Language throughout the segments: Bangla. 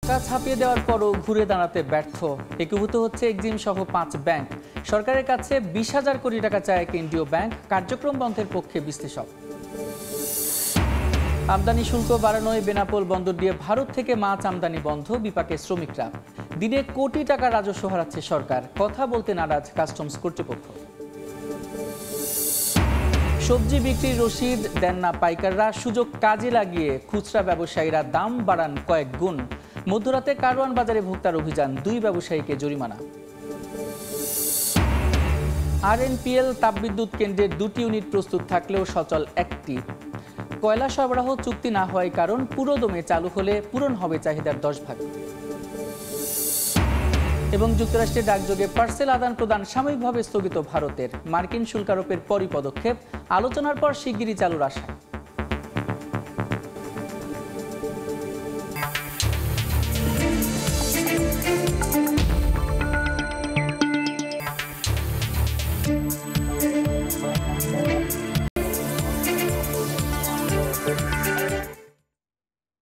টাকা ছাপিয়ে দেওয়ার পরও ঘুরে দাঁড়াতে ব্যর্থ একীভূত হচ্ছে এক্সিম সহ 5 ব্যাংক। সরকারের কাছে 20,000 কোটি টাকা চায় কেন্দ্রীয় ব্যাংক, কার্যক্রম বন্ধের পক্ষে বিশ্লেষক। আমদানি শুল্ক বাড়ানোয় বেনাপোল বন্দর দিয়ে ভারত থেকে মাছ আমদানি বন্ধ, বিপাকে শ্রমিকরা। দিনে কোটি টাকা রাজস্ব হারাচ্ছে সরকার, কথা বলতে নারাজ কাস্টমস কর্তৃপক্ষ। সবজি বিক্রির রসিদ দেন না পাইকাররা, সুযোগ কাজে লাগিয়ে খুচরা ব্যবসায়ীরা দাম বাড়ান কয়েক গুণ। মধ্যরাতে কারওয়ান বাজারে ভোক্তার অভিযান, 2 ব্যবসায়ীকে জরিমানা। আরএনপিএল তাপবিদ্যুৎ কেন্দ্রের 2টি ইউনিট প্রস্তুত থাকলেও সচল 1টি। কয়লা সরবরাহ চুক্তি না হওয়ার কারণ, পুরোদমে চালু হলে পূরণ হবে চাহিদার 10 ভাগ। এবং যুক্তরাষ্ট্রের ডাকযোগে পার্সেল আদান প্রদান সাময়িকভাবে স্থগিত ভারতের, মার্কিন শুল্ক আরোপের পরই পদক্ষেপ, আলোচনার পর শিগগিরই চালুর আশা।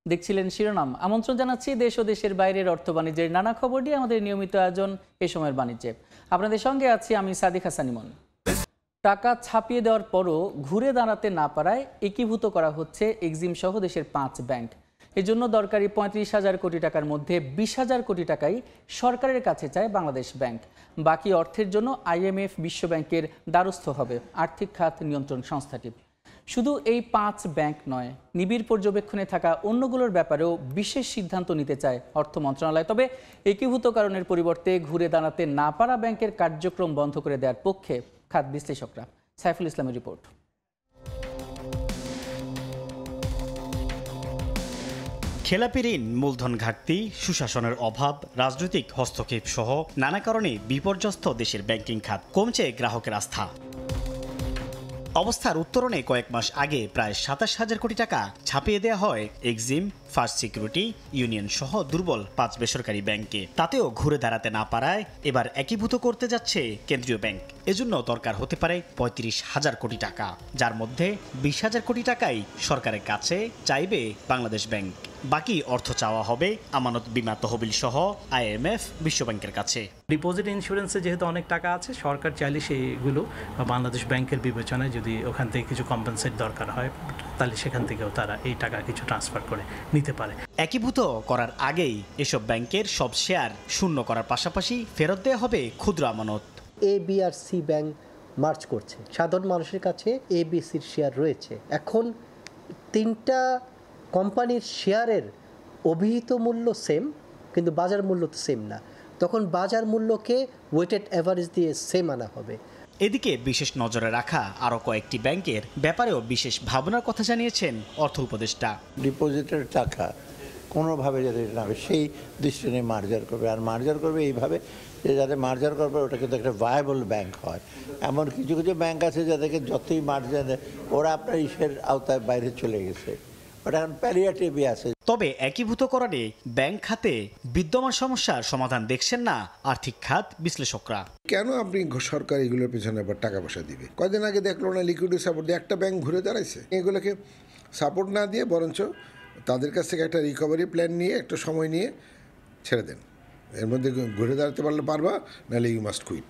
দেখছিলেন শিরোনাম। আমন্ত্রণ জানাচ্ছি দেশ ও দেশের বাইরের অর্থ বাণিজ্যের নানা খবর নিয়ে আমাদের নিয়মিত আয়োজন এ সময়ের বাণিজ্যে। আপনাদের সঙ্গে আছি আমি সাদিক হাসান ইমন। টাকা ছাপিয়ে দেওয়ার পরও ঘুরে দাঁড়াতে না পারায় একীভূত করা হচ্ছে এক্সিম সহ দেশের 5 ব্যাংক। এজন্য দরকারি 35,000 কোটি টাকার মধ্যে 20,000 কোটি টাকাই সরকারের কাছে চায় বাংলাদেশ ব্যাংক। বাকি অর্থের জন্য IMF, বিশ্ব ব্যাংকের দ্বারস্থ হবে আর্থিক খাত নিয়ন্ত্রণ সংস্থাটি। শুধু এই 5 ব্যাংক নয়, নিবিড় পর্যবেক্ষণে থাকা অন্যগুলোর ব্যাপারেও বিশেষ সিদ্ধান্ত নিতে চায় অর্থ মন্ত্রণালয়। তবে একীভূতকরণের পরিবর্তে ঘুরে দাঁড়াতে না পারা ব্যাংকের কার্যক্রম বন্ধ করে দেওয়ার পক্ষে খাত বিশ্লেষকরা। সাইফুল ইসলামের রিপোর্ট। খেলাপি ঋণ, মূলধন ঘাটতি, সুশাসনের অভাব, রাজনৈতিক হস্তক্ষেপ সহ নানা কারণে বিপর্যস্ত দেশের ব্যাংকিং খাত, কমছে গ্রাহকের আস্থা। অবস্থার উত্তরণে কয়েক মাস আগে প্রায় 27,000 কোটি টাকা ছাপিয়ে দেওয়া হয় এক্সিম, ফার্স্ট সিকিউরিটি, ইউনিয়ন সহ দুর্বল 5 বেসরকারি ব্যাংকে। তাতেও ঘুরে দাঁড়াতে না পারায় এবার একীভূত করতে যাচ্ছে কেন্দ্রীয় ব্যাংক। এজন্য দরকার হতে পারে 35,000 কোটি টাকা, যার মধ্যে 20,000 কোটি টাকাই সরকারের কাছে চাইবে বাংলাদেশ ব্যাংক। বাকি অর্থ চাওয়া হবে আমানত বীমা তহবিল সহ IMF, বিশ্ব ব্যাংকের কাছে। ডিপোজিট ইন্স্যুরেন্সে যেহেতু অনেক টাকা আছে, সরকার চাইলে সেইগুলো বাংলাদেশ ব্যাংকের বিবেচনায় যদি ওখান থেকে কিছু কম্পেনসেট দরকার হয়, তাহলে সেখান থেকেও তারা এই টাকা কিছু ট্রান্সফার করে নিতে পারে। একীভূত করার আগেই এসব ব্যাংকের সব শেয়ার শূন্য করার পাশাপাশি ফেরত দেওয়া হবে ক্ষুদ্র আমানত। A, B আর C ব্যাংক মার্চ করছে, সাধারণ মানুষের কাছে ABCর শেয়ার রয়েছে। এখন 3টা কোম্পানির শেয়ারের অভিহিত মূল্য সেম, কিন্তু বাজার মূল্য তো সেম না। তখন বাজার মূল্যকে ওয়েটেড অ্যাভারেজ দিয়ে সেম আনা হবে। এদিকে বিশেষ নজরে রাখা আরও কয়েকটি ব্যাংকের ব্যাপারেও বিশেষ ভাবনার কথা জানিয়েছেন অর্থ উপদেষ্টা। ডিপোজিটের টাকা কোনোভাবে যাতে না হবে সেই দৃষ্টি নিয়ে মার্জার করবে, আর মার্জার করবে এইভাবে যে যাতে মার্জার করবে ওটা কিন্তু একটা ভায়াবল ব্যাংক হয়। এমন কিছু কিছু ব্যাংক আছে যাদেরকে যতই মার্জার ওরা আপনার ইসের আওতায় বাইরে চলে গেছে, ওটা এখন প্যালিয়েটিভই আছে। তবে একীভূতকরণে ব্যাংক খাতে বিদ্যমান সমস্যার সমাধান দেখছেন না আর্থিক খাত বিশ্লেষকরা। কেন আপনি সরকার এগুলোর পেছনে আবার টাকা পয়সা দিবে? কয়দিন আগে দেখলো না লিকুইডিটি সাপোর্ট দিয়ে একটা ব্যাংক ঘুরে দাঁড়াইছে। এগুলোকে সাপোর্ট না দিয়ে বরঞ্চ তাদের কাছ থেকে একটা রিকভারি প্ল্যান নিয়ে একটা সময় নিয়ে ছেড়ে দেন। এর মধ্যে ঘুরে দাঁড়াতে পারলে পারবা, নাহলে ইউ মাস্ট কুইট।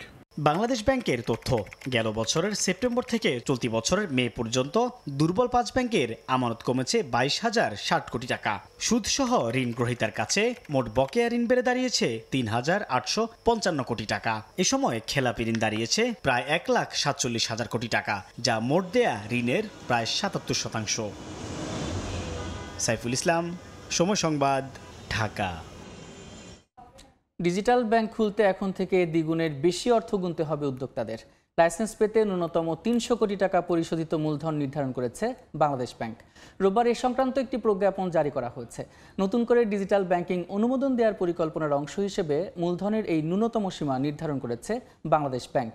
বাংলাদেশ ব্যাংকের তথ্য, গেল বছরের সেপ্টেম্বর থেকে চলতি বছরের মে পর্যন্ত দুর্বল 5 ব্যাংকের আমানত কমেছে 22,060 কোটি টাকা। সুদসহ ঋণ গ্রহীতার কাছে মোট বকেয়া ঋণ বেড়ে দাঁড়িয়েছে 3,855 কোটি টাকা। এ সময় খেলাপি ঋণ দাঁড়িয়েছে প্রায় 1,47,000 কোটি টাকা, যা মোট দেয়া ঋণের প্রায় 77%। সাইফুল ইসলাম, সময় সংবাদ, ঢাকা। ডিজিটাল ব্যাংক খুলতে এখন থেকে দ্বিগুণের বেশি অর্থ গুনতে হবে উদ্যোক্তাদের। লাইসেন্স পেতে ন্যূনতম 300 কোটি টাকা পরিশোধিত মূলধন নির্ধারণ করেছে বাংলাদেশ ব্যাংক। রোববার এ সংক্রান্ত একটি প্রজ্ঞাপন জারি করা হয়েছে। নতুন করে ডিজিটাল ব্যাংকিং অনুমোদন দেওয়ার পরিকল্পনার অংশ হিসেবে মূলধনের এই ন্যূনতম সীমা নির্ধারণ করেছে বাংলাদেশ ব্যাংক।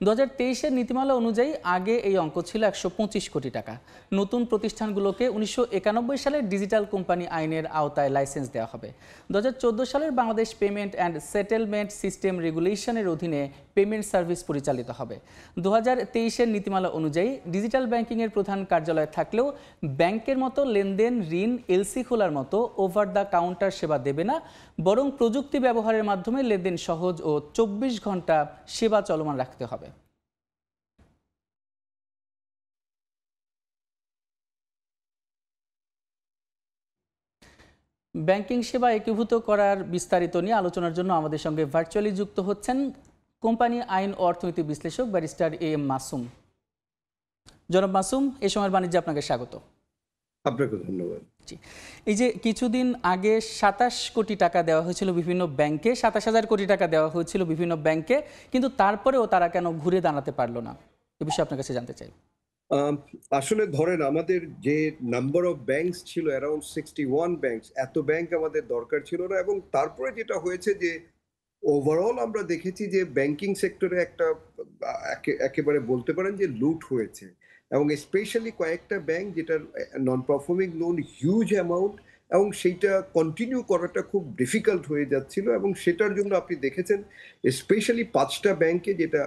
2023-এর নীতিমালা অনুযায়ী আগে এই অঙ্ক ছিল 125 কোটি টাকা। নতুন প্রতিষ্ঠানগুলোকে 1991 সালের ডিজিটাল কোম্পানি আইনের আওতায় লাইসেন্স দেওয়া হবে। 2014 সালের Bangladesh payment and settlement system রেগুলেশনের অধীনে পেমেন্ট সার্ভিস পরিচালিত হবে। 2023-এর নীতিমালা অনুযায়ী ডিজিটাল ব্যাংকিংয়ের প্রধান কার্যালয় থাকলেও ব্যাংকের মতো লেনদেন, ঋণ, এলসি খোলার মতো ওভার দ্য কাউন্টার সেবা দেবে না, বরং প্রযুক্তি ব্যবহারের মাধ্যমে লেনদেন সহজ ও 24 ঘন্টা সেবা চলমান রাখতে হবে। ব্যাংকিং সেবা একীভূত করার বিস্তারিত নিয়ে আলোচনার জন্য আমাদের সঙ্গে ভার্চুয়ালি যুক্ত হচ্ছেন কোম্পানি আইন ও অর্থনীতি বিশ্লেষক ব্যারিস্টার AM মাসুম। জনাব মাসুম, এই সময়ের বাণিজ্যে আপনাকে স্বাগত। আপনাকে ধন্যবাদ। এই যে কিছুদিন আগে 27 কোটি টাকা দেওয়া হয়েছিল বিভিন্ন ব্যাংকে, 27,000 কোটি টাকা দেওয়া হয়েছিল বিভিন্ন ব্যাংকে, কিন্তু তারপরেও তারা কেন ঘুরে দাঁড়াতে পারলো না, এ বিষয়ে আপনার কাছে জানতে চাই। আসলে ধরেন আমাদের যে নাম্বার অফ ব্যাংকস ছিল অ্যারাউন্ড 61 ব্যাংকস, এত ব্যাংক আমাদের দরকার ছিল না। এবং তারপরে যেটা হয়েছে যে ওভারঅল আমরা দেখেছি যে ব্যাংকিং সেক্টরে একটা একেবারে বলতে পারেন যে লুট হয়েছে, এবং স্পেশালি কয়েকটা ব্যাংক যেটার non performing loan huge amount, এবং সেইটা কন্টিনিউ করাটা খুব ডিফিকাল্ট হয়ে যাচ্ছিল। এবং সেটার জন্য আপনি দেখেছেন স্পেশালি 5টা ব্যাংকে যেটা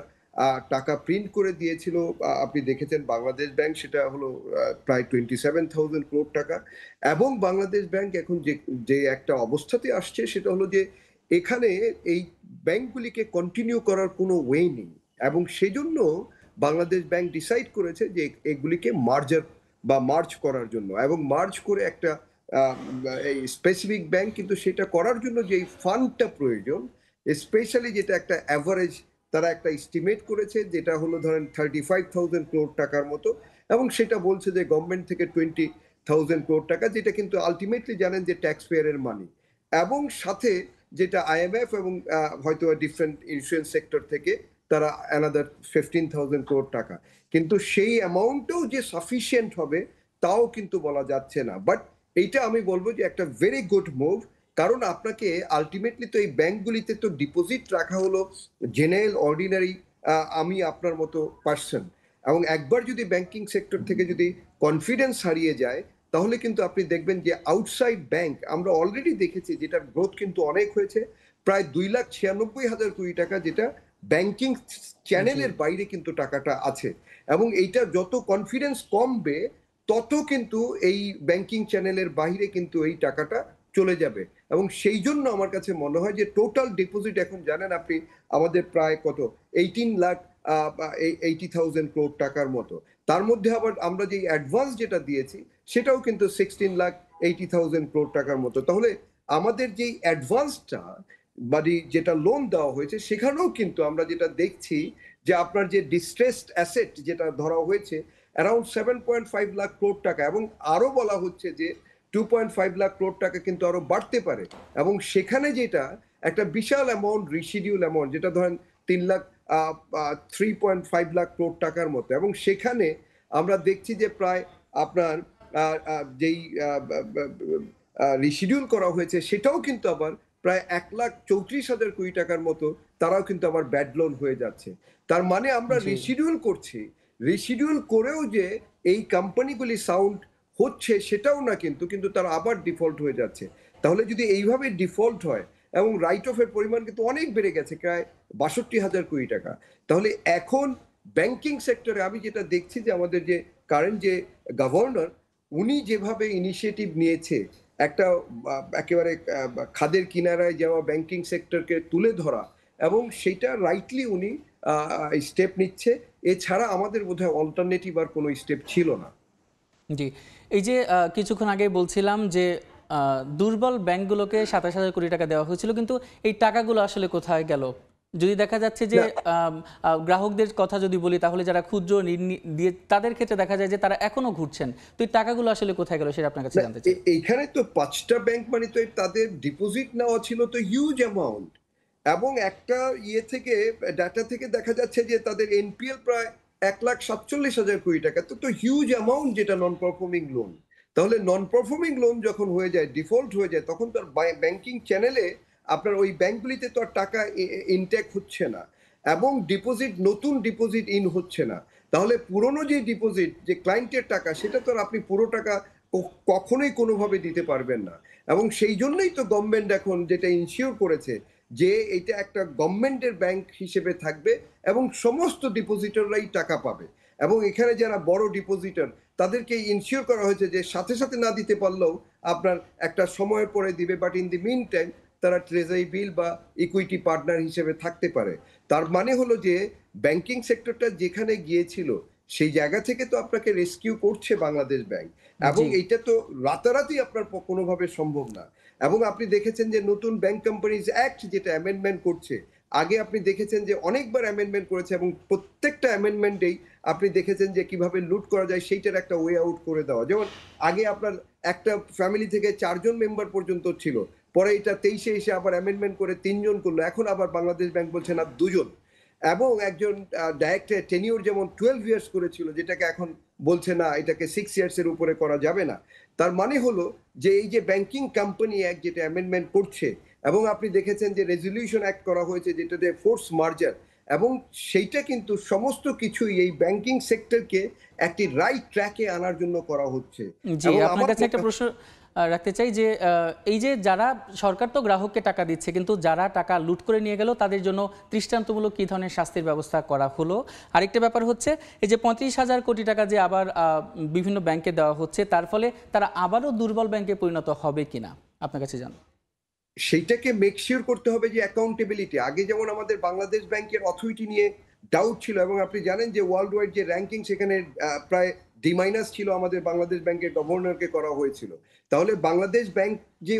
টাকা প্রিন্ট করে দিয়েছিল, আপনি দেখেছেন বাংলাদেশ ব্যাংক সেটা হলো প্রায় 27,000 crore টাকা। এবং বাংলাদেশ ব্যাংক এখন যে একটা অবস্থাতে আসছে সেটা হলো যে এখানে এই ব্যাংকগুলিকে কন্টিনিউ করার কোনো ওয়ে নেই, এবং সেজন্য বাংলাদেশ ব্যাংক ডিসাইড করেছে যে এগুলিকে মার্জ করার জন্য, এবং মার্জ করে একটা এই স্পেসিফিক ব্যাংক, কিন্তু সেটা করার জন্য যে ফান্ডটা প্রয়োজন, স্পেশালি যেটা একটা অ্যাভারেজ তারা একটা এস্টিমেট করেছে, যেটা হলো ধরেন 35,000 crore টাকার মতো, এবং সেটা বলছে যে গভর্নমেন্ট থেকে 20,000 crore টাকা, যেটা কিন্তু আলটিমেটলি জানেন যে ট্যাক্স পেয়ারের মানি, এবং সাথে যেটা IMF এবং হয়তো ডিফারেন্ট ইন্স্যুরেন্স সেক্টর থেকে তারা অ্যানাদার 15,000 crore টাকা, কিন্তু সেই অ্যামাউন্টও যে সাফিসিয়েন্ট হবে তাও কিন্তু বলা যাচ্ছে না। বাট এইটা আমি বলবো যে একটা ভেরি গুড মুভ, কারণ আপনাকে আলটিমেটলি তো এই ব্যাংকগুলিতে তো ডিপোজিট রাখা হলো জেনারেল অর্ডিনারি আমি আপনার মতো পার্সন, এবং একবার যদি ব্যাংকিং সেক্টর থেকে যদি কনফিডেন্স হারিয়ে যায় তাহলে কিন্তু আপনি দেখবেন যে আউটসাইড ব্যাংক আমরা অলরেডি দেখেছি যেটার গ্রোথ কিন্তু অনেক হয়েছে, প্রায় 2,96,000 কোটি টাকা, যেটা ব্যাংকিং চ্যানেলের বাইরে কিন্তু টাকাটা আছে। এবং এইটা যত কনফিডেন্স কমবে তত কিন্তু এই ব্যাংকিং চ্যানেলের বাইরে কিন্তু এই টাকাটা চলে যাবে। এবং সেই জন্য আমার কাছে মনে হয় যে টোটাল ডিপোজিট এখন জানেন আপনি আমাদের প্রায় কত 18,80,000 crore টাকার মতো, তার মধ্যে আবার আমরা যে অ্যাডভান্স যেটা দিয়েছি সেটাও কিন্তু 16,80,000 crore টাকার মতো। তাহলে আমাদের যে অ্যাডভান্সটা মানে যেটা লোন দেওয়া হয়েছে সেখানেও কিন্তু আমরা যেটা দেখছি যে আপনার যে ডিস্ট্রেসড অ্যাসেট যেটা ধরা হয়েছে অ্যারাউন্ড 7.5 লাখ crore টাকা, এবং আরো বলা হচ্ছে যে 2.5 লাখ crore টাকা কিন্তু আরো বাড়তে পারে। এবং সেখানে যেটা একটা বিশাল অ্যামাউন্ট রিসিডিউল অ্যামাউন্ট, যেটা ধরেন 3.5 লাখ crore টাকার মতো, এবং সেখানে আমরা দেখছি যে প্রায় আপনার যেই রিশিডিউল করা হয়েছে সেটাও কিন্তু আবার প্রায় 1,34,000 কোটি টাকার মতো, তারাও কিন্তু আবার ব্যাড লোন হয়ে যাচ্ছে। তার মানে আমরা রিশিডিউল করছি, রিশিডিউল করেও যে এই কোম্পানিগুলি সাউন্ড হচ্ছে সেটাও না, কিন্তু তারা আবার ডিফল্ট হয়ে যাচ্ছে। তাহলে যদি এইভাবে ডিফল্ট হয়, এবং রাইট অফের পরিমাণ কিন্তু অনেক বেড়ে গেছে প্রায় 62,000 কোটি টাকা, তাহলে এখন ব্যাংকিং সেক্টরে আমি যেটা দেখছি যে আমাদের যে কারেন্ট যে গভর্নর, উনি যেভাবে ইনিশিয়েটিভ নিয়েছে একটা একেবারে খাদের কিনারায় যাওয়া ব্যাংকিং সেক্টরকে তুলে ধরা, এবং সেটা রাইটলি উনি স্টেপ নিচ্ছে, এছাড়া আমাদের বোধহয় অল্টারনেটিভ আর কোনো স্টেপ ছিল না। জি, এই যে কিছুক্ষণ আগে বলছিলাম যে দুর্বল ব্যাংকগুলোকে 27,000 কোটি টাকা দেওয়া হয়েছিল, কিন্তু এই টাকাগুলো আসলে কোথায় গেল? যদি দেখা যাচ্ছে যে গ্রাহকদের কথা যদি বলি, তাহলে যারা ক্ষুদ্র ঋণ দিয়ে তাদের ক্ষেত্রে দেখা যায় যে তারা এখনো ঘুরছেন, তো এই টাকাগুলো আসলে কোথায় গেল সেটা আপনার কাছে জানতে চাই। এইখানে তো 5টা ব্যাংক মানে তো তাদের ডিপোজিট নেওয়া ছিল তো হিউজ অ্যামাউন্ট, এবং একটা থেকে ডাটা থেকে দেখা যাচ্ছে যে তাদের এনপিএল প্রায় 1,47,000 কোটি টাকা, তো হিউজ অ্যামাউন্ট যেটা নন পারফর্মিং লোন। তাহলে নন পারফর্মিং লোন যখন হয়ে যায়, ডিফল্ট হয়ে যায়, তখন তো আর ব্যাংকিং চ্যানেলে আপনার ওই ব্যাংকগুলিতে তো আর টাকা ইনটেক হচ্ছে না। এবং ডিপোজিট নতুন ডিপোজিট ইন হচ্ছে না, তাহলে পুরনো যে ডিপোজিট যে ক্লায়েন্টের টাকা সেটা তো আর আপনি পুরো টাকা কখনোই কোনোভাবে দিতে পারবেন না। এবং সেই জন্যই তো গভর্নমেন্ট এখন যেটা ইনশিওর করেছে যে এটা একটা গভর্নমেন্টের ব্যাংক হিসেবে থাকবে এবং সমস্ত ডিপোজিটররাই টাকা পাবে। এবং এখানে যারা বড় ডিপোজিটর তাদেরকে ইনশিওর করা হয়েছে যে সাথে সাথে না দিতে পারলেও আপনার একটা সময়ের পরে দিবে, but in the mean time তারা ট্রেজারি বিল বা ইকুইটি পার্টনার হিসেবে থাকতে পারে। তার মানে হলো যে ব্যাংকিং সেক্টরটা যেখানে গিয়েছিল সেই জায়গা থেকে তো আপনাকে রেস্কিউ করছে বাংলাদেশ ব্যাংক, এবং এইটা তো রাতারাতি আপনার কোনোভাবে সম্ভব না। এবং আপনি দেখেছেন যে নতুন ব্যাংক কোম্পানিজ অ্যাক্ট যেটা অ্যামেন্ডমেন্ট করছে, আগে আপনি দেখেছেন যে অনেকবার অ্যামেন্ডমেন্ট করেছে এবং প্রত্যেকটা অ্যামেন্ডমেন্টেই আপনি দেখেছেন যে কিভাবে লুট করা যায় সেইটার একটা ওয়ে আউট করে দেওয়া। যেমন আগে আপনার একটা ফ্যামিলি থেকে 4 জন মেম্বার পর্যন্ত ছিল, পরে এটা 23-এ এসে আবার অ্যামেন্ডমেন্ট করে 3 জন করলো, এখন আবার বাংলাদেশ ব্যাংক বলছে না 2 জন। এবং একজন ডাইরেক্টর টেনিওর যেমন 12 ইয়ার্স করেছিল, যেটাকে এখন বলছে না এটাকে 6 ইয়ার্সের উপরে করা যাবে না। তার মানে হলো যে এই যে ব্যাংকিং কোম্পানি অ্যাক্ট যেটা অ্যামেন্ডমেন্ট করছে, এবং আপনি দেখেছেন যে রেজলিউশন অ্যাক্ট করা হয়েছে যেটাতে ফোর্স মার্জার, এবং সেইটা কিন্তু সমস্ত কিছুই এই ব্যাংকিং সেক্টরকে একটি রাইট ট্র্যাকে আনার জন্য করা হচ্ছে। জি, আপনার কাছে একটা প্রশ্ন রাখতে চাই যে এই যে যারা সরকার তো গ্রাহককে টাকা দিচ্ছে, কিন্তু যারা টাকা লুট করে নিয়ে গেল তাদের জন্য দৃষ্টান্তমূলক কী ধরনের শাস্তির ব্যবস্থা করা হলো? আরেকটা ব্যাপার হচ্ছে এই যে 35,000 কোটি টাকা যে আবার বিভিন্ন ব্যাংকে দেওয়া হচ্ছে, তার ফলে তারা আবারও দুর্বল ব্যাংকে পরিণত হবে কিনা আপনার কাছে জানো? সেইটাকে মেক শিওর করতে হবে যে অ্যাকাউন্টেবিলিটি। আগে যেমন আমাদের বাংলাদেশ ব্যাংকের অথরিটি নিয়ে ডাউট ছিল, এবং আপনি জানেন যে ওয়ার্ল্ড ওয়াইড যে র্যাঙ্কিং সেখানে প্রায় ডি মাইনাস ছিল, আমাদের বাংলাদেশ ব্যাংকের গভর্নরকে করা হয়েছিল। তাহলে বাংলাদেশ ব্যাংক যে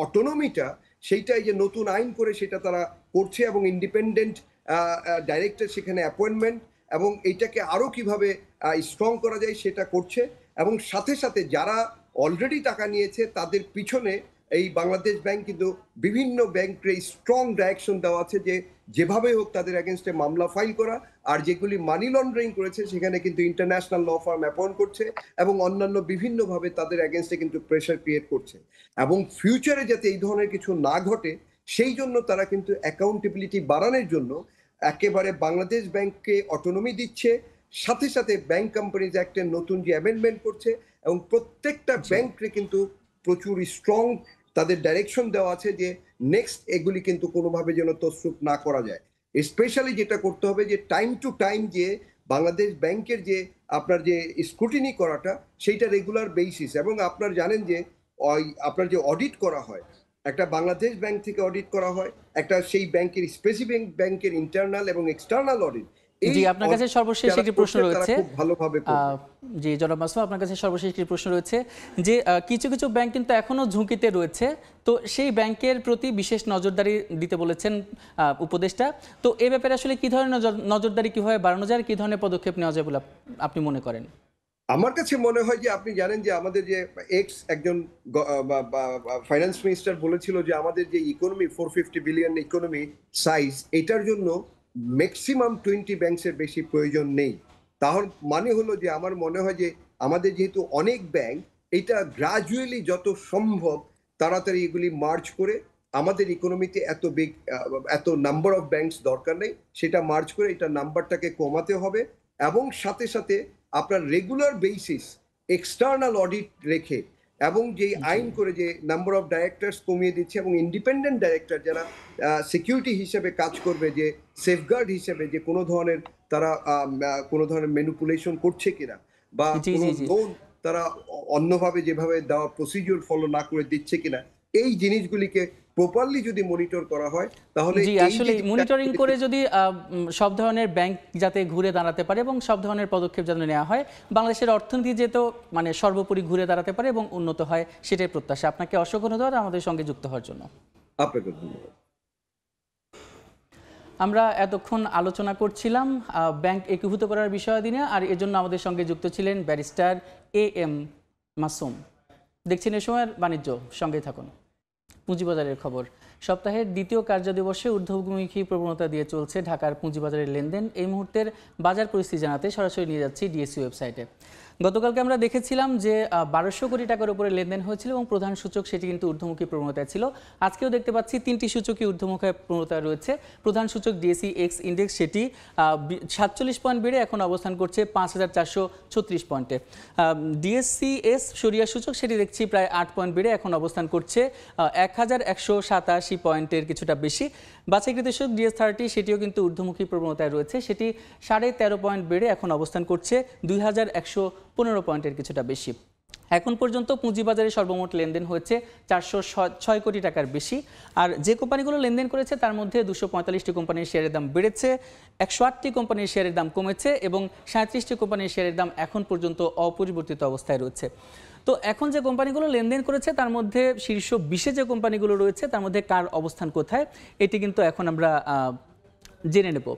অটোনমিটা সেইটাই যে নতুন আইন করে সেটা তারা করছে, এবং ইন্ডিপেন্ডেন্ট ডাইরেক্টর সেখানে অ্যাপয়েন্টমেন্ট, এবং এইটাকে আরও কিভাবে স্ট্রং করা যায় সেটা করছে। এবং সাথে সাথে যারা অলরেডি টাকা নিয়েছে তাদের পিছনে এই বাংলাদেশ ব্যাংক কিন্তু বিভিন্ন ব্যাংকে স্ট্রং ডাইরেকশন দেওয়া আছে যে যেভাবে হোক তাদের এগেনস্টে মামলা ফাইল করা, আর যেগুলি মানি লন্ডারিং করেছে সেখানে কিন্তু ইন্টারন্যাশনাল ল ফার্ম অ্যাপয়েন্ট করছে, এবং অন্যান্য বিভিন্নভাবে তাদের এগেনস্টে কিন্তু প্রেশার ক্রিয়েট করছে। এবং ফিউচারে যাতে এই ধরনের কিছু না ঘটে সেই জন্য তারা কিন্তু অ্যাকাউন্টেবিলিটি বাড়ানোর জন্য একেবারে বাংলাদেশ ব্যাংককে অটোনমি দিচ্ছে, সাথে সাথে ব্যাংক কোম্পানিজ অ্যাক্টের নতুন যে অ্যামেন্ডমেন্ট করছে, এবং প্রত্যেকটা ব্যাংককে কিন্তু প্রচুর স্ট্রং তাদের ডাইরেকশন দেওয়া আছে যে নেক্সট এগুলি কিন্তু কোনোভাবে যেন তছরূপ না করা যায়। স্পেশালি যেটা করতে হবে যে টাইম টু টাইম যে বাংলাদেশ ব্যাংকের যে আপনার যে স্ক্রুটিনি করাটা সেইটা রেগুলার বেসিস। এবং আপনার জানেন যে আপনার যে অডিট করা হয়, একটা বাংলাদেশ ব্যাংক থেকে অডিট করা হয়, একটা সেই ব্যাংকের স্পেসিফিক ব্যাংকের ইন্টারনাল এবং এক্সটার্নাল অডিট। জি, আপনার কাছে সর্বশেষ একটি প্রশ্ন রয়েছে। ভালোভাবে জি জনাব মাসুম, আপনার কাছে সর্বশেষ একটি প্রশ্ন রয়েছে যে কিছু কিছু ব্যাংক কিন্তু এখনো ঝুঁকিতে রয়েছে, তো সেই ব্যাংকের প্রতি বিশেষ নজরদারি দিতে বলেছেন উপদেষ্টা। তো এই ব্যাপারে আসলে কি ধরনের নজরদারি কিভাবে বাড়ানো যায়, কি ধরনের পদক্ষেপ নেওয়া যায় বলে আপনি মনে করেন? আমার কাছে মনে হয় যে আপনি জানেন যে আমাদের যে একজন ফাইন্যান্স মিনিস্টার বলেছিল যে আমাদের যে ইকোনমি 450 বিলিয়ন ইকোনমি সাইজ, এটার জন্য ম্যাক্সিমাম 20 ব্যাংকের বেশি প্রয়োজন নেই। তাহলে মানে হলো যে আমার মনে হয় যে আমাদের যেহেতু অনেক ব্যাংক, এটা গ্রাজুয়ালি যত সম্ভব তাড়াতাড়ি এগুলি মার্জ করে, আমাদের ইকোনমিতে এত নাম্বার অফ ব্যাংকস দরকার নেই, সেটা মার্জ করে এটা নাম্বারটাকে কমাতে হবে। এবং সাথে সাথে আপনার রেগুলার বেসিস এক্সটার্নাল অডিট রেখে, এবং যেই আইন করে যে নাম্বার অফ ডাইরেক্টরস কমিয়ে দিচ্ছে, এবং ইন্ডিপেন্ডেন্ট ডাইরেক্টর যারা সিকিউরিটি হিসেবে কাজ করবে, যে সেফগার্ড হিসেবে যে কোনো ধরনের তারা কোনো ধরনের ম্যানিপুলেশন করছে কিনা, বা কোনো লোন তারা অন্যভাবে যেভাবে দেওয়া প্রসিডিউর ফলো না করে দিচ্ছে কিনা, এই জিনিসগুলিকে প্রপারলি যদি মনিটর করা হয় তাহলে আসলে মনিটরিং করে যদি সব ধরনের ব্যাংক যাতে ঘুরে দাঁড়াতে পারে এবং সব ধরনের পদক্ষেপ যেন নেওয়া হয়, বাংলাদেশের অর্থনীতি যেহেতু মানে সর্বোপরি ঘুরে দাঁড়াতে পারে এবং উন্নত হয়, সেটাই প্রত্যাশা। আপনাকে অসংখ্য ধন্যবাদ আমাদের সঙ্গে যুক্ত হওয়ার জন্য। আপনাকে ধন্যবাদ। আমরা এতক্ষণ আলোচনা করছিলাম ব্যাংক একীভূত করার বিষয় নিয়ে, আর এজন্য আমাদের সঙ্গে যুক্ত ছিলেন ব্যারিস্টার AM মাসুম। দেখছেন এ সময়ের বাণিজ্য, সঙ্গে থাকুন। পুঁজিবাজারের খবর। সপ্তাহের দ্বিতীয় কার্যদিবসে ঊর্ধ্বমুখী প্রবণতা দিয়ে চলছে ঢাকার পুঁজিবাজারের লেনদেন। এই মুহূর্তের বাজার পরিস্থিতি জানাতে সরাসরি নিয়ে যাচ্ছি ডিএসই ওয়েবসাইটে। গতকালকে আমরা দেখেছিলাম যে 1200 কোটি টাকার উপরে লেনদেন হয়েছিল এবং প্রধান সূচক সেটি কিন্তু ঊর্ধ্বমুখী প্রবণতায় ছিল। আজকেও দেখতে পাচ্ছি 3টি সূচকই ঊর্ধ্বমুখী প্রবণতায় রয়েছে। প্রধান সূচক ডিএসই এক্স ইন্ডেক্স সেটি 47 পয়েন্ট বেড়ে এখন অবস্থান করছে 5436 পয়েন্টে। ডিএসসিএস সরিয়া সূচক সেটি দেখছি প্রায় 8 পয়েন্ট বেড়ে এখন অবস্থান করছে 1187 পয়েন্টের কিছুটা বেশি। বাছাইকৃত সূচক ডিএস30 সেটিও কিন্তু ঊর্ধ্বমুখী প্রবণতায় রয়েছে, সেটি 13.5 পয়েন্ট বেড়ে এখন অবস্থান করছে 2115 পয়েন্টের কিছুটা বেশি। এখন পর্যন্ত পুঁজিবাজারে সর্বমোট লেনদেন হয়েছে 406 কোটি টাকার বেশি। আর যে কোম্পানিগুলো লেনদেন করেছে তার মধ্যে 245টি কোম্পানির শেয়ারের দাম বেড়েছে, 108টি কোম্পানির শেয়ারের দাম কমেছে এবং 37টি কোম্পানির শেয়ারের দাম এখন পর্যন্ত অপরিবর্তিত অবস্থায় রয়েছে। তো এখন যে কোম্পানিগুলো লেনদেন করেছে তার মধ্যে শীর্ষ 20-এ যে কোম্পানিগুলো রয়েছে তার মধ্যে কার অবস্থান কোথায় এটি কিন্তু এখন আমরা জেনে নেব।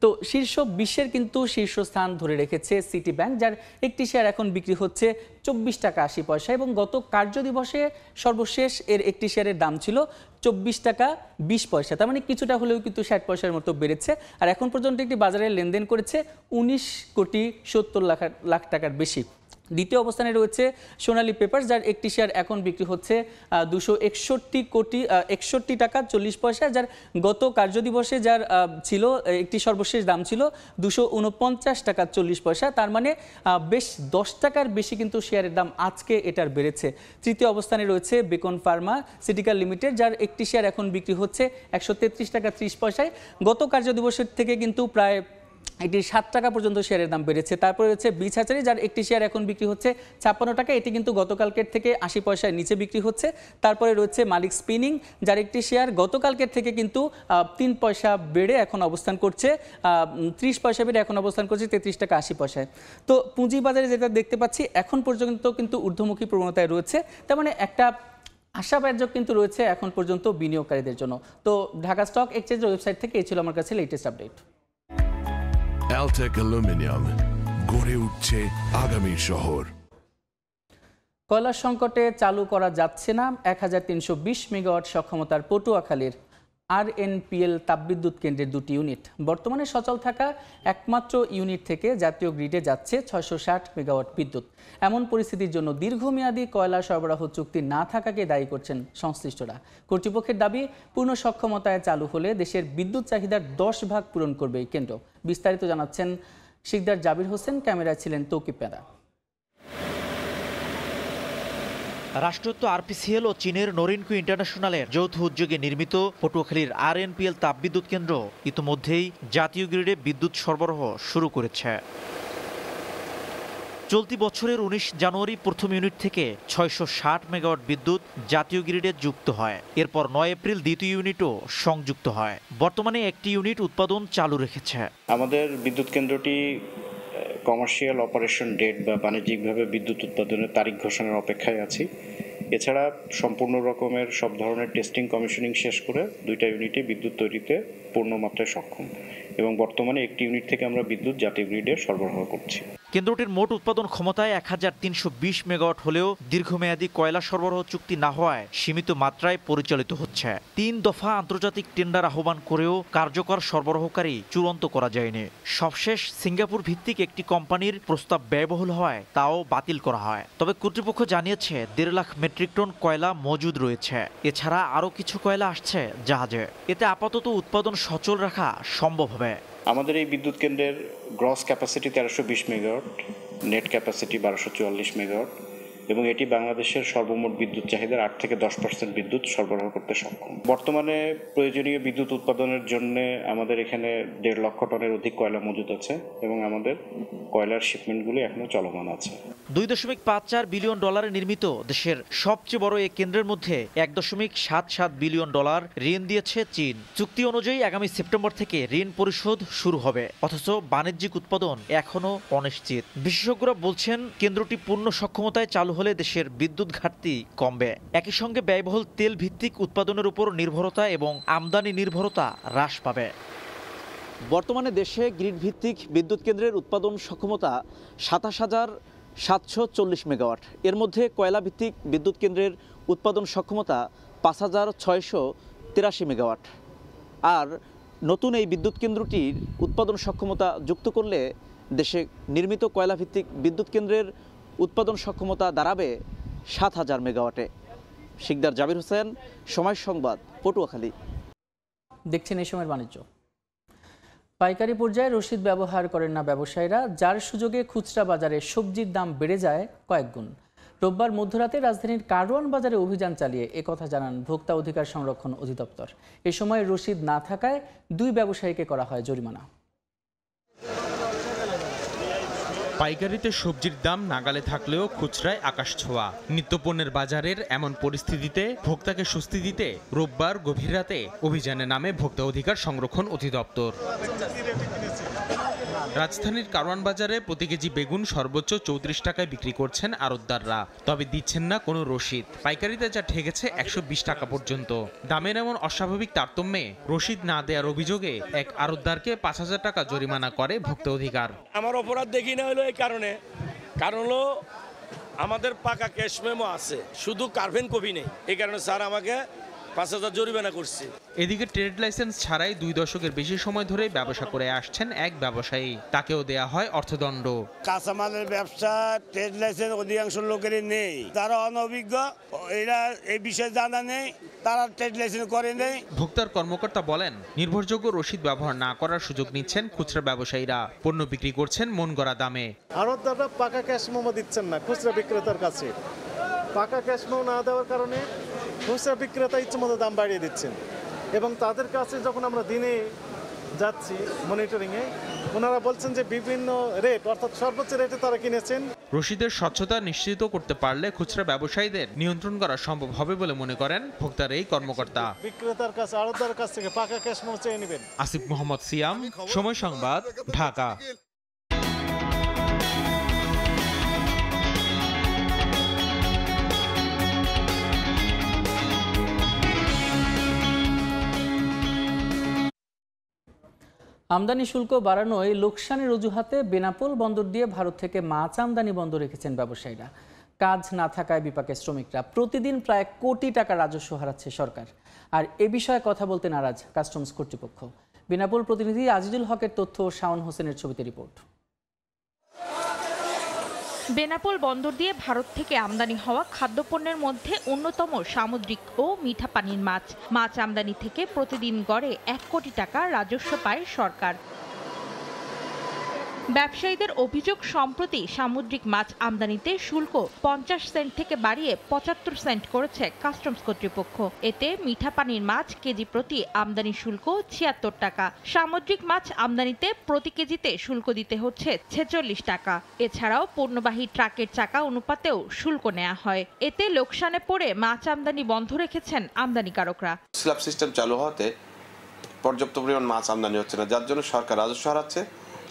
তো শীর্ষ 20-এর কিন্তু শীর্ষস্থান ধরে রেখেছে সিটি ব্যাংক, যার একটি শেয়ার এখন বিক্রি হচ্ছে 24 টাকা 80 পয়সা এবং গত কার্যদিবসে সর্বশেষ এর একটি শেয়ারের দাম ছিল 24 টাকা 20 পয়সা। তার মানে কিছুটা হলেও কিন্তু 60 পয়সার মতো বেড়েছে। আর এখন পর্যন্ত একটি বাজারে লেনদেন করেছে 19 কোটি 70 লাখ টাকার বেশি। দ্বিতীয় অবস্থানে রয়েছে সোনালী পেপারস, যার একটি শেয়ার এখন বিক্রি হচ্ছে 261 টাকা 40 পয়সা, যার গত কার্যদিবসে যার ছিল একটি সর্বশেষ দাম ছিল 249 টাকা 40 পয়সা। তার মানে বেশ 10 টাকার বেশি কিন্তু শেয়ারের দাম আজকে এটার বেড়েছে। তৃতীয় অবস্থানে রয়েছে বেকন ফার্মাসিউটিক্যাল লিমিটেড, যার একটি শেয়ার এখন বিক্রি হচ্ছে 133 টাকা 30 পয়সায়। গত কার্যদিবসের থেকে কিন্তু প্রায় এটি 7 টাকা পর্যন্ত শেয়ারের দাম বেড়েছে। তারপরে রয়েছে বিচ হ্যাচারি, যার একটি শেয়ার এখন বিক্রি হচ্ছে 56 টাকা, এটি কিন্তু গতকালকের থেকে 80 পয়সায় নিচে বিক্রি হচ্ছে। তারপরে রয়েছে মালিক স্পিনিং, যার একটি শেয়ার গতকালকের থেকে কিন্তু 3 পয়সা বেড়ে এখন অবস্থান করছে 30 পয়সা বেড়ে এখন অবস্থান করছে 33 টাকা 80 পয়সায়। তো পুঁজিবাজারে যেটা দেখতে পাচ্ছি এখন পর্যন্ত কিন্তু ঊর্ধ্বমুখী প্রবণতায় রয়েছে, তার মানে একটা আশাব্যঞ্জক কিন্তু রয়েছে এখন পর্যন্ত বিনিয়োগকারীদের জন্য। তো ঢাকা স্টক এক্সচেঞ্জের ওয়েবসাইট থেকে এই ছিল আমার কাছে লেটেস্ট আপডেট। অ্যালটেক অ্যালুমিনিয়াম, গড়ে উঠছে আগামী শহর। কয়লার সংকটে চালু করা যাচ্ছে না 1320 মেগাওয়াট সক্ষমতার পটুয়াখালীর আরএনপিএল তাপবিদ্যুৎ কেন্দ্রের 2টি ইউনিট। বর্তমানে সচল থাকা একমাত্র ইউনিট থেকে জাতীয় গ্রিডে যাচ্ছে 660 মেগাওয়াট বিদ্যুৎ। এমন পরিস্থিতির জন্য দীর্ঘমেয়াদী কয়লা সরবরাহ চুক্তি না থাকাকে দায়ী করছেন সংশ্লিষ্টরা। কর্তৃপক্ষের দাবি, পূর্ণ সক্ষমতায় চালু হলে দেশের বিদ্যুৎ চাহিদার 10 ভাগ পূরণ করবে এই কেন্দ্র। বিস্তারিত জানাচ্ছেন শিকদার জাবির হোসেন, ক্যামেরায় ছিলেন তৌকিব পেদা। রাষ্ট্রায়ত্ত আরপিসিএল ও চীনের নরিনকো ইন্টারন্যাশনালের যৌথ উদ্যোগে নির্মিত পটুয়াখালীর আরএনপিএল তাপবিদ্যুৎ কেন্দ্র ইতিমধ্যেই জাতীয় গ্রিডে বিদ্যুৎ সরবরাহ শুরু করেছে। চলতি বছরের 19 জানুয়ারি প্রথম ইউনিট থেকে 660 মেগাওয়াট বিদ্যুৎ জাতীয় গ্রিডে যুক্ত হয়। এরপর 9 এপ্রিল দ্বিতীয় ইউনিটও সংযুক্ত হয়। বর্তমানে একটি ইউনিট উৎপাদন চালু রেখেছে। আমাদের বিদ্যুৎ কেন্দ্রটি কমার্শিয়াল অপারেশন ডেট বা বাণিজ্যিকভাবে বিদ্যুৎ উৎপাদনের তারিখ ঘোষণার অপেক্ষায় আছি। এছাড়া সম্পূর্ণ রকমের সব ধরনের টেস্টিং কমিশনিং শেষ করে 2টা ইউনিটে বিদ্যুৎ তৈরিতে পূর্ণ মাত্রায় সক্ষম এবং বর্তমানে একটি ইউনিট থেকে আমরা বিদ্যুৎ জাতীয় গ্রিডে সরবরাহ করছি। কেন্দ্রটির মোট উৎপাদন ক্ষমতায় 1320 মেগাওয়াট হলেও দীর্ঘমেয়াদী কয়লা সরবরাহ চুক্তি না হওয়ায় সীমিত মাত্রায় পরিচালিত হচ্ছে। 3 দফা আন্তর্জাতিক টেন্ডার আহ্বান করেও কার্যকর সরবরাহকারী চূড়ান্ত করা যায়নি। সবশেষ সিঙ্গাপুর ভিত্তিক একটি কোম্পানির প্রস্তাব ব্যয়বহুল হওয়ায় তাও বাতিল করা হয়। তবে কর্তৃপক্ষ জানিয়েছে 1.5 লাখ মেট্রিক টন কয়লা মজুদ রয়েছে। এছাড়া আরও কিছু কয়লা আসছে জাহাজে। এতে আপাতত উৎপাদন সচল রাখা সম্ভব হবে। আমাদের এই বিদ্যুৎ কেন্দ্রের gross capacity 1320 megawatt, net capacity 1244 megawatt এবং এটি বাংলাদেশের সর্বমোট বিদ্যুৎ চাহিদার 8 থেকে 10% বিদ্যুৎ সরবরাহ করতে সক্ষম। বর্তমানে প্রয়োজনীয় বিদ্যুৎ উৎপাদনের জন্য আমাদের এখানে 1.5 লক্ষ টনের অধিক কয়লা মজুদ আছে এবং আমাদের কয়লার শিপমেন্টগুলি এখনো চলমান আছে। $2.54 বিলিয়ন নির্মিত দেশের সবচেয়ে বড় এই কেন্দ্রের মধ্যে $1.77 বিলিয়ন ঋণ দিয়েছে চীন। চুক্তি অনুযায়ী আগামী সেপ্টেম্বর থেকে ঋণ পরিশোধ শুরু হবে, অথচ বাণিজ্যিক উৎপাদন এখনো অনিশ্চিত। বিশেষজ্ঞরা বলছেন কেন্দ্রটি পূর্ণ সক্ষমতায় চালু হলে দেশের বিদ্যুৎ ঘাটতি কমবে। একই সঙ্গে ব্যয়বহুল তেল ভিত্তিক উৎপাদনের উপর নির্ভরতা এবং আমদানি নির্ভরতা হ্রাস পাবে। বর্তমানে দেশে গ্রিড ভিত্তিক বিদ্যুৎ কেন্দ্রের উৎপাদন সক্ষমতা 27,740 মেগাওয়াট। এর মধ্যে কয়লা ভিত্তিক বিদ্যুৎ কেন্দ্রের উৎপাদন সক্ষমতা 5,683 মেগাওয়াট। আর নতুন এই বিদ্যুৎ কেন্দ্রটির উৎপাদন সক্ষমতা যুক্ত করলে দেশে নির্মিত কয়লা ভিত্তিক বিদ্যুৎ কেন্দ্রের উৎপাদন সক্ষমতা দাঁড়াবে 7,000 মেগাওয়াটে। শিকদার জাবির হোসেন, সময় সংবাদ, পটুয়াখালী। দেখছেন এই সময়ের বাণিজ্য। পাইকারি পর্যায়ে রসিদ ব্যবহার করেন না ব্যবসায়ীরা, যার সুযোগে খুচরা বাজারে সবজির দাম বেড়ে যায় কয়েক গুণ। রোববার মধ্যরাতে রাজধানীর কারওয়ান বাজারে অভিযান চালিয়ে একথা জানান ভোক্তা অধিকার সংরক্ষণ অধিদপ্তর। এ সময় রসিদ না থাকায় 2 ব্যবসায়ীকে করা হয় জরিমানা। পাইকারিতে সবজির দাম নাগালে থাকলেও খুচরায় আকাশ ছোঁয়া। নিত্যপণ্যের বাজারের এমন পরিস্থিতিতে ভোক্তাকে স্বস্তি দিতে রোববার গভীর রাতে অভিযানে নামে ভোক্তা অধিকার সংরক্ষণ অধিদপ্তর। রাজধানীর কারওয়ান বাজারে প্রতি কেজি বেগুন সর্বোচ্চ 34 টাকায় বিক্রি করছেন আড়তদাররা, তবে দিচ্ছেন না কোনো রসিদ। পাইকারিতে যা ঠেকেছে 120 টাকা পর্যন্ত। দামের এমন অস্বাভাবিক তারতম্যে রসিদ না দেওয়ার অভিযোগে এক আড়তদারকে 5,000 টাকা জরিমানা করে ভোক্তা অধিকার। আমার অপরাধ দেখি না হলো এই কারণে, কারণ হলো আমাদের পাকা ক্যাশ মেমো আছে, শুধু কার্ভেন কপি নেই। এই কারণে স্যার আমাকে 5,000 জরিমানা করছে। এদিকে ট্রেড লাইসেন্স ছাড়াই 2 দশকের বেশি সময় ধরে ব্যবসা করে আসছেন এক ব্যবসায়ী, তাকেও দেয়া হয় অর্থদণ্ড। কাঁচামালের ব্যবসা ট্রেড লাইসেন্স অধিকাংশ লোকেরই নেই, তারা অনভিজ্ঞ, এরা এই বিষয়ে জানা নেই, তারা ট্রেড লাইসেন্স করে নেই। ভোক্তার কর্মকর্তা বলেন, নির্ভরযোগ্য রসিদ ব্যবহার না করার সুযোগ নিচ্ছেন খুচরা ব্যবসায়ীরা, পণ্য বিক্রি করছেন মন গড়া দামে। আড়তদাররা পাকা ক্যাশ মেমো দিচ্ছেন না খুচরা বিক্রেতার কাছে। পাকা ক্যাশ মেমো না দেওয়ার কারণে খুচরা বিক্রেতা ইচ্ছেমতো দাম বাড়িয়ে দিচ্ছেন, এবং তাদের কাছে যখন আমরা দিনে যাচ্ছি মনিটরিংয়ে, ওনারা বলছেন যে বিভিন্ন রেট, অর্থাৎ সর্বোচ্চ রেটে তারা কিনেছেন। রসিদের স্বচ্ছতা নিশ্চিত করতে পারলে খুচরা ব্যবসায়ীদের নিয়ন্ত্রণ করা সম্ভব হবে বলে মনে করেন ভোক্তার এই কর্মকর্তা। বিক্রেতার কাছে, আড়তদারের কাছ থেকে পাকা ক্যাশ মেমো চেয়ে নেবেন। আসিফ মোহাম্মদ সিয়াম, সময় সংবাদ, ঢাকা। আমদানি শুল্ক বাড়ানোয় লোকসানের অজুহাতে বেনাপোল বন্দর দিয়ে ভারত থেকে মাছ আমদানি বন্ধ রেখেছেন ব্যবসায়ীরা। কাজ না থাকায় বিপাকে শ্রমিকরা। প্রতিদিন প্রায় কোটি টাকা রাজস্ব হারাচ্ছে সরকার। আর এ বিষয়ে কথা বলতে নারাজ কাস্টমস কর্তৃপক্ষ। বেনাপোল প্রতিনিধি আজিজুল হকের তথ্য ও শাওন হোসেনের ছবিতে রিপোর্ট। বেনাপোল বন্দর দিয়ে ভারত থেকে আমদানি হওয়া খাদ্যপণ্যের মধ্যে অন্যতম সামুদ্রিক ও মিঠা পানির মাছ। মাছ আমদানি থেকে প্রতিদিন গড়ে 1 কোটি টাকা রাজস্ব পায় সরকার। ব্যবসায়ীদের অভিযোগ, সম্প্রতি সামুদ্রিক মাছ আমদানিতে শুল্ক 50 সেন্ট থেকে বাড়িয়ে 75 সেন্ট করেছে কাস্টমস কর্তৃপক্ষ। এতে মিঠা পানির মাছ কেজি প্রতি আমদানি শুল্ক 76 টাকা। সামুদ্রিক মাছ আমদানিতে প্রতি কেজিতে শুল্ক দিতে হচ্ছে 46 টাকা। এছাড়াও পণ্যবাহী ট্রাকের চাকা অনুপাতেও শুল্ক নেওয়া হয়। এতে লোকসানে পড়ে মাছ আমদানি বন্ধ রেখেছেন আমদানিকারকরা। স্ল্যাব সিস্টেম চালু হওয়াতে পর্যাপ্ত পরিমাণ মাছ আমদানি হচ্ছে না, যার জন্য সরকার রাজস্ব হারাচ্ছে,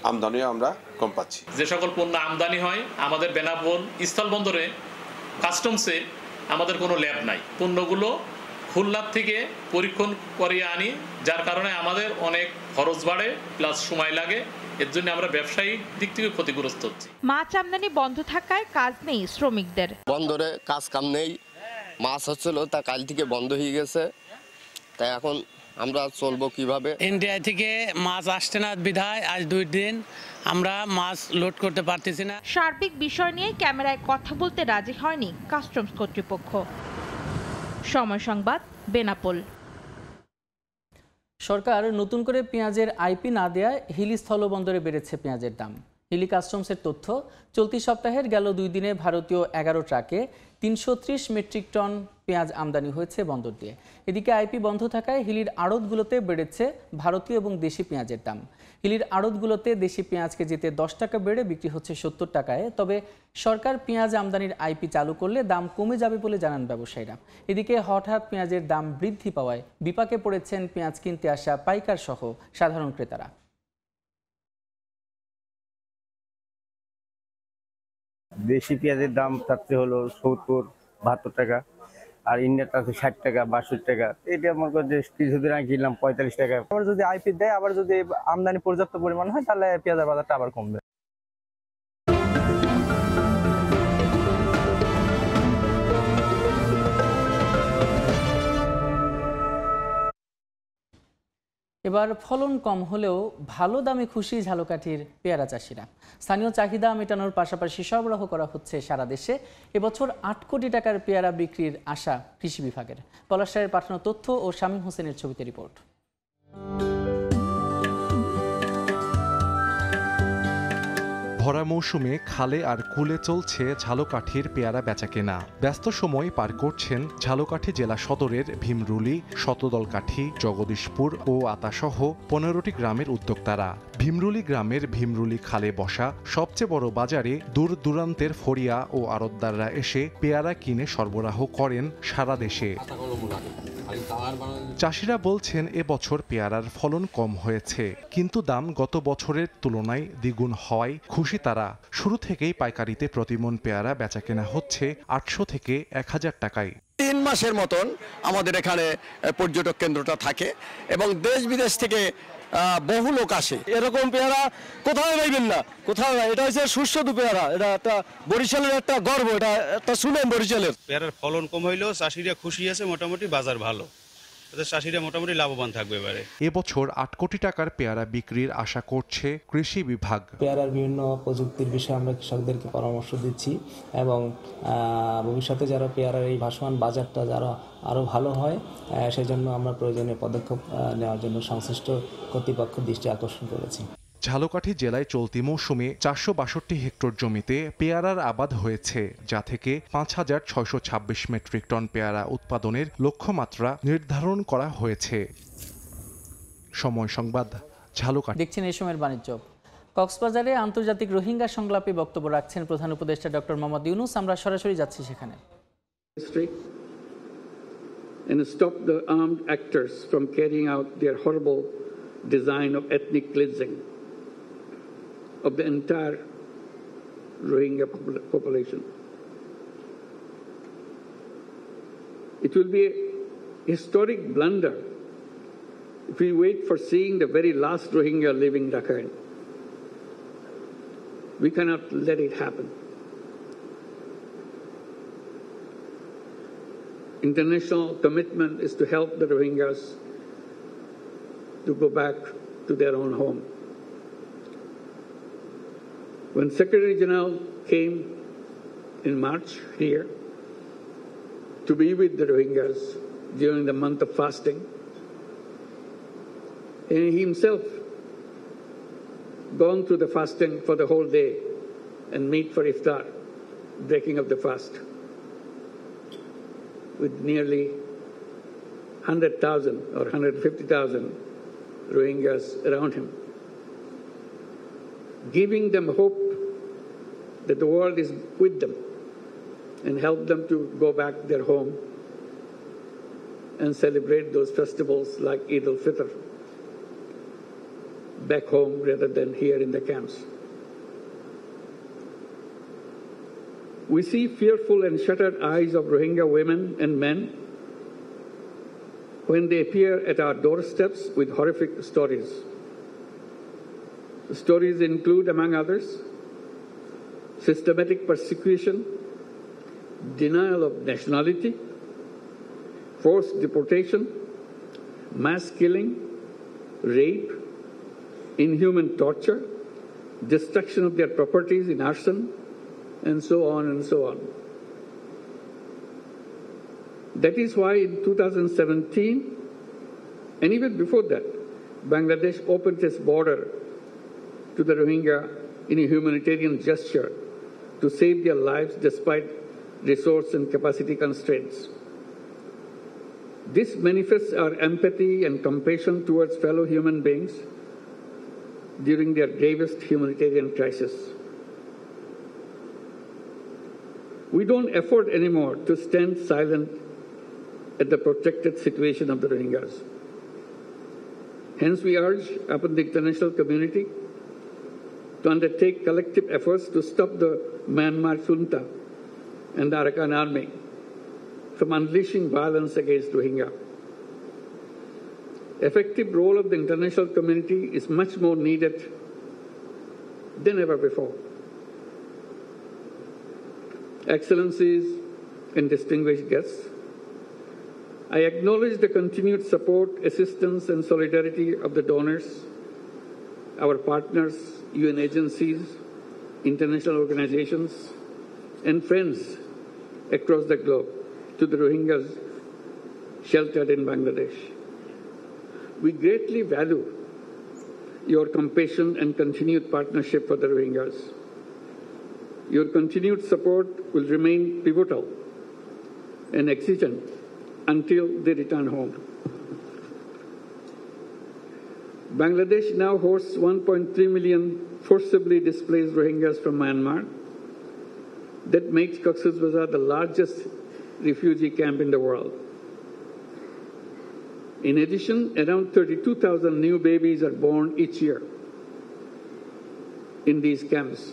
আমদানিও আমরা কম পাচ্ছি। যে সকল পণ্য আমদানি হয় আমাদের বেনাপোল স্থলবন্দরে কাস্টমসে আমাদের কোনো ল্যাব নাই। পণ্যগুলো খুলনা থেকে পরীক্ষণ করিয়ে আনি, যার কারণে আমাদের অনেক খরচ বাড়ে, প্লাস সময় লাগে। এর জন্য আমরা ব্যবসায়িক দিক থেকে ক্ষতিগ্রস্ত হচ্ছি। মাছ আমদানি বন্ধ থাকায় কাজ নেই শ্রমিকদের। বন্দরে কাজ কাম নেই, মাছ হচ্ছিল তা কাল থেকে বন্ধ হয়ে গেছে, তাই এখন আমরা চলবো কিভাবে? ইন্ডিয়া থেকে মাছ আসছে না বিধায় আজ 2 দিন আমরা মাছ লোড করতে পারতেছি না। সার্বিক বিষয় নিয়ে ক্যামেরায় কথা বলতে রাজি হয়নি কাস্টমস কর্তৃপক্ষ। সময় সংবাদ, বেনাপোল। সরকার নতুন করে পেঁয়াজের আইপি না দেয়ায় হিলি স্থলবন্দরে বেড়েছে পেঁয়াজের দাম। হিলি কাস্টমসের তথ্য, চলতি সপ্তাহের গেল 2 দিনে ভারতীয় 11 ট্রাকে 330 মেট্রিক টন পেঁয়াজ আমদানি হয়েছে বন্দর দিয়ে। এদিকে আইপি বন্ধ থাকায় হিলির আড়তগুলোতে বেড়েছে ভারতীয় এবং দেশি পেঁয়াজের দাম। হিলির আড়তগুলোতে দেশি পেঁয়াজ কেজিতে 10 টাকা বেড়ে বিক্রি হচ্ছে 70 টাকায়। তবে সরকার পেঁয়াজ আমদানির আইপি চালু করলে দাম কমে যাবে বলে জানান ব্যবসায়ীরা। এদিকে হঠাৎ পেঁয়াজের দাম বৃদ্ধি পাওয়ায় বিপাকে পড়েছেন পেঁয়াজ কিনতে আসা পাইকার সহ সাধারণ ক্রেতারা। দেশি পেঁয়াজের দাম থাকতে হলো 70-72 টাকা, আর ইন্ডিয়াটা আছে 60 টাকা 62 টাকা। এটা আমার কাছে কিছুদিন আগে কিনলাম 45 টাকা। আবার যদি আইপি দেয়, আবার যদি আমদানি পর্যাপ্ত পরিমাণ হয়, তাহলে পেঁয়াজের বাজারটা আবার কমবে। এবার ফলন কম হলেও ভালো দামে খুশি ঝালকাঠির পেয়ারা চাষিরা। স্থানীয় চাহিদা মেটানোর পাশাপাশি সরবরাহ করা হচ্ছে সারা দেশে। এবছর ৮ কোটি টাকার পেয়ারা বিক্রির আশা কৃষি বিভাগের। পলাশায়ের পাঠানো তথ্য ও শামীম হোসেনের ছবিতে রিপোর্ট। ভরা মৌসুমে খালে আর কুলে চলছে ঝালকাঠির পেয়ারা বেচাকেনা। ব্যস্ত সময় পার করছেন ঝালকাঠি জেলা সদরের ভীমরুলি, শতদলকাঠি, জগদীশপুর ও আতাসহ 15টি গ্রামের উদ্যোক্তারা। ভীমরুলি গ্রামের ভীমরুলি খালে বসা সবচেয়ে বড় বাজারে দূর দূরান্তের ফড়িয়া ও আড়তদাররা এসে পেয়ারা কিনে সরবরাহ করেন সারা দেশে। চাষিরা বলছেন এবছর পেয়ারার ফলন কম হয়েছে, কিন্তু দাম গত বছরের তুলনায় দ্বিগুণ হওয়ায় খুশি তারা। শুরু থেকেই পাইকারিতে প্রতিমন পেয়ারা বেচাকেনা হচ্ছে 800 থেকে 1000 টাকায়। 3 মাসের মতন আমাদের এখানে পর্যটক কেন্দ্রটা থাকে এবং দেশ বিদেশ থেকে বহু লোক আসে। এরকম পেয়ারা কোথাও পাইবেন না, কোথাও না। এটা হচ্ছে সুস্বাদু পেয়ারা, এটা একটা বরিশালের একটা গর্ব, এটা একটা শুনেন বরিশালের। পেয়ারার ফলন কম হইলেও চাষিরা খুশি আছে, মোটামুটি বাজার ভালো, চাষিরা মোটামুটি লাভবান থাকবে এবারে। এবছর 8 কোটি টাকার পেয়ারা বিক্রির আশা করছে কৃষি বিভাগ। পেয়ারার বিভিন্ন প্রযুক্তির বিষয়ে আমরা কৃষকদেরকে পরামর্শ দিচ্ছি এবং ভবিষ্যতে যারা পেয়ারার এই ভাসমান বাজারটা যারা আরও ভালো হয় সেই জন্য আমরা প্রয়োজনীয় পদক্ষেপ নেওয়ার জন্য সংশ্লিষ্ট কর্তৃপক্ষ দৃষ্টি আকর্ষণ করেছি। ঝালকাঠি জেলায় চলতি মৌসুমে 462 হেক্টর জমিতে পেয়ারার আবাদ হয়েছে, যা থেকে 5626 মেট্রিক টন পেয়ারা উৎপাদনের লক্ষ্যমাত্রা নির্ধারণ করা হয়েছে। সময় সংবাদ, ঝালকাঠি। দেখছেন এই সময়ের বাণিজ্য। কক্সবাজারে আন্তর্জাতিক রোহিঙ্গা সংলাপে বক্তব্য রাখছেন প্রধান উপদেষ্টা ডক্টর মোহাম্মদ ইউনূস। আমরা সরাসরি যাচ্ছি সেখানে। And stop the armed actors from carrying out their horrible design of ethnic cleansing of the entire Rohingya population. It will be a historic blunder if we wait for seeing the very last Rohingya living Rakhine. We cannot let it happen. International commitment is to help the Rohingyas to go back to their own home. When Secretary General came in March here to be with the Rohingyas during the month of fasting, and he himself gone through the fasting for the whole day and meet for iftar, breaking of the fast, with nearly 100,000 or 150,000 Rohingyas around him, giving them hope that the world is with them and help them to go back their home and celebrate those festivals like Eid al-Fitr back home rather than here in the camps. We see fearful and shuttered eyes of Rohingya women and men when they appear at our doorsteps with horrific stories. The stories include, among others, systematic persecution, denial of nationality, forced deportation, mass killing, rape, inhuman torture, destruction of their properties in arson, and so on and so on. That is why in 2017, and even before that, Bangladesh opened its border to the Rohingya in a humanitarian gesture to save their lives despite resource and capacity constraints. This manifests our empathy and compassion towards fellow human beings during their gravest humanitarian crisis. We don't afford anymore to stand silent at the protracted situation of the Rohingyas. Hence, we urge upon the international community to undertake collective efforts to stop the Myanmar junta and the Arakan army from unleashing violence against Rohingya. Effective role of the international community is much more needed than ever before. Excellencies and distinguished guests, I acknowledge the continued support, assistance, and solidarity of the donors, our partners, UN agencies, international organizations, and friends across the globe to the Rohingyas sheltered in Bangladesh. We greatly value your compassion and continued partnership for the Rohingyas. Your continued support will remain pivotal and exigent until they return home. Bangladesh now hosts 1.3 million forcibly displaced Rohingyas from Myanmar. That makes Cox's Bazar the largest refugee camp in the world. In addition, around 32,000 new babies are born each year in these camps.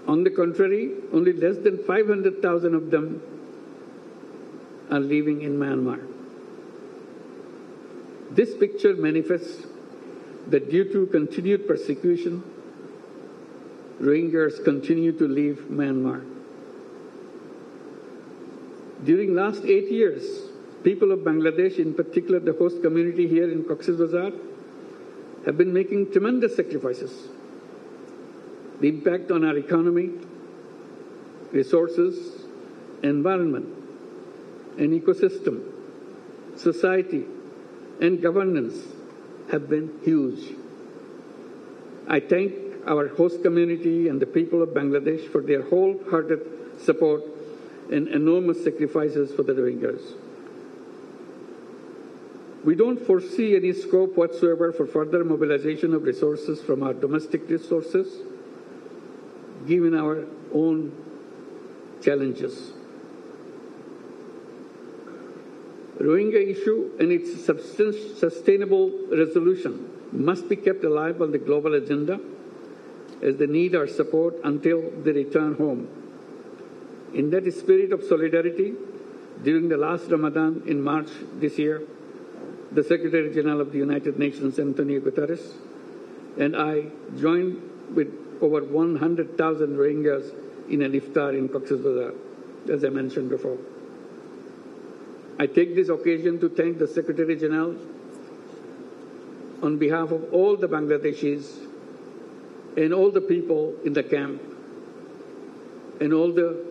On the contrary, only less than 500,000 of them are living in Myanmar. This picture manifests that due to continued persecution, Rohingyas continue to leave Myanmar. During last 8 years, people of Bangladesh, in particular the host community here in Cox's Bazar, have been making tremendous sacrifices. The impact on our economy, resources, environment, and ecosystem, society, and governance have been huge. I thank our host community and the people of Bangladesh for their wholehearted support and enormous sacrifices for the Rohingyas. We don't foresee any scope whatsoever for further mobilization of resources from our domestic resources, given our own challenges. Rohingya issue and its sustainable resolution must be kept alive on the global agenda as they need our support until they return home. In that spirit of solidarity, during the last Ramadan in March this year, the Secretary General of the United Nations, Antonio Guterres, and I joined with over 100,000 Rohingyas in an iftar in Cox's Bazar, as I mentioned before. I take this occasion to thank the Secretary General on behalf of all the Bangladeshis and all the people in the camp and all the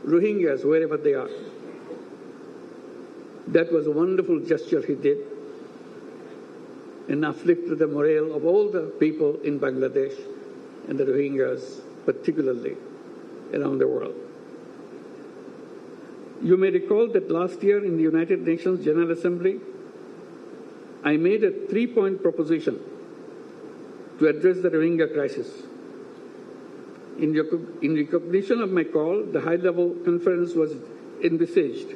Rohingyas, wherever they are. That was a wonderful gesture he did and uplifted the morale of all the people in Bangladesh and the Rohingyas, particularly around the world. You may recall that last year in the United Nations General Assembly, I made a 3-point proposition to address the Rohingya crisis. In recognition of my call, the high-level conference was envisaged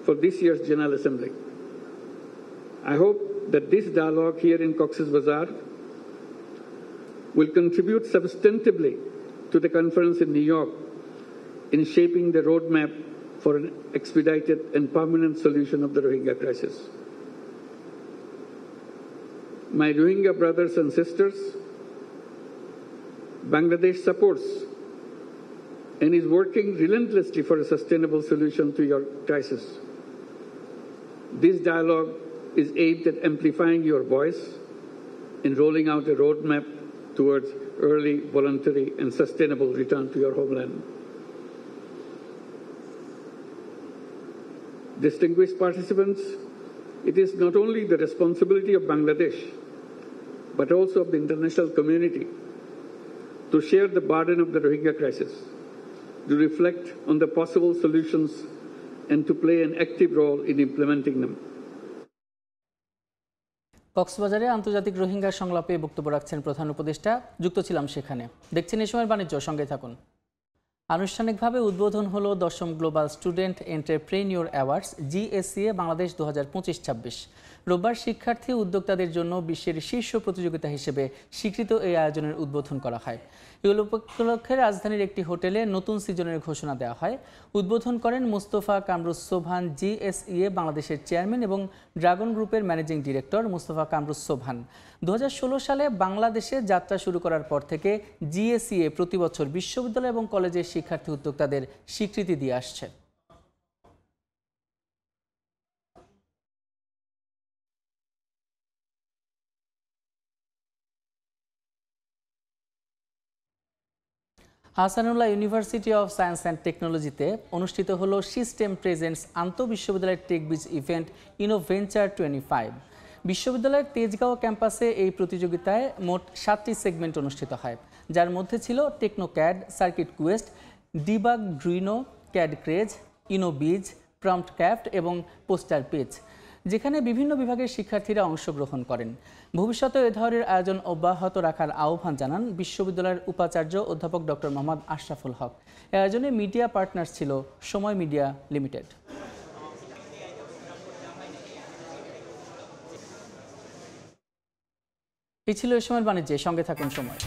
for this year's General Assembly. I hope that this dialogue here in Cox's Bazar will contribute substantively to the conference in New York in shaping the roadmap for an expedited and permanent solution of the Rohingya crisis. My Rohingya brothers and sisters, Bangladesh supports and is working relentlessly for a sustainable solution to your crisis. This dialogue is aimed at amplifying your voice and rolling out a roadmap towards early, voluntary, and sustainable return to your homeland. Distinguished participants, it is not only the responsibility of Bangladesh, but also of the international community to share the burden of the Rohingya crisis, to reflect on the possible solutions, and to play an active role in implementing them. কক্সবাজারে আন্তর্জাতিক রোহিঙ্গা সংলাপে বক্তব্য রাখছেন প্রধান উপদেষ্টা। যুক্ত ছিলাম সেখানে। দেখছেন এই সময়ের বাণিজ্য, সঙ্গে থাকুন। আনুষ্ঠানিকভাবে উদ্বোধন হলো 10ম global student entrepreneur awards GSCA Bangladesh 2025-26। রোববার শিক্ষার্থী উদ্যোক্তাদের জন্য বিশ্বের শীর্ষ প্রতিযোগিতা হিসেবে স্বীকৃত এই আয়োজনের উদ্বোধন করা হয়। এই উপলক্ষে রাজধানীর একটি হোটেলে নতুন সিজনের ঘোষণা দেওয়া হয়। উদ্বোধন করেন মুস্তফা কামরুস সোবহান, GSEA বাংলাদেশের চেয়ারম্যান এবং ড্রাগন গ্রুপের ম্যানেজিং ডিরেক্টর মুস্তফা কামরুস সোবহান। 2016 সালে বাংলাদেশে যাত্রা শুরু করার পর থেকে GSEA প্রতি বছর বিশ্ববিদ্যালয় এবং কলেজের শিক্ষার্থী উদ্যোক্তাদের স্বীকৃতি দিয়ে আসছে। Ahsanullah university of science and টেকনোলজিতে অনুষ্ঠিত হলো সিস্টেম প্রেজেন্টস আন্তঃবিশ্ববিদ্যালয়ের টেকবিজ ইভেন্ট ইনোভেঞ্চার 25। বিশ্ববিদ্যালয়ের তেজগাঁও ক্যাম্পাসে এই প্রতিযোগিতায় মোট 7টি সেগমেন্ট অনুষ্ঠিত হয়, যার মধ্যে ছিল Technocad, circuit quest, debug Druino, CAD craze, Innobiz, prompt craft এবং পোস্টার পেজ, যেখানে বিভিন্ন বিভাগের শিক্ষার্থীরা অংশগ্রহণ করেন। ভবিষ্যতে এ ধরনের আয়োজন অব্যাহত রাখার আহ্বান জানান বিশ্ববিদ্যালয়ের উপাচার্য অধ্যাপক ডক্টর মোহাম্মদ আশরাফুল হক। এ আয়োজনে মিডিয়া পার্টনার্স ছিল সময় মিডিয়া লিমিটেড। এই ছিল এ সময়ের বাণিজ্যে, সঙ্গে থাকুন সময়।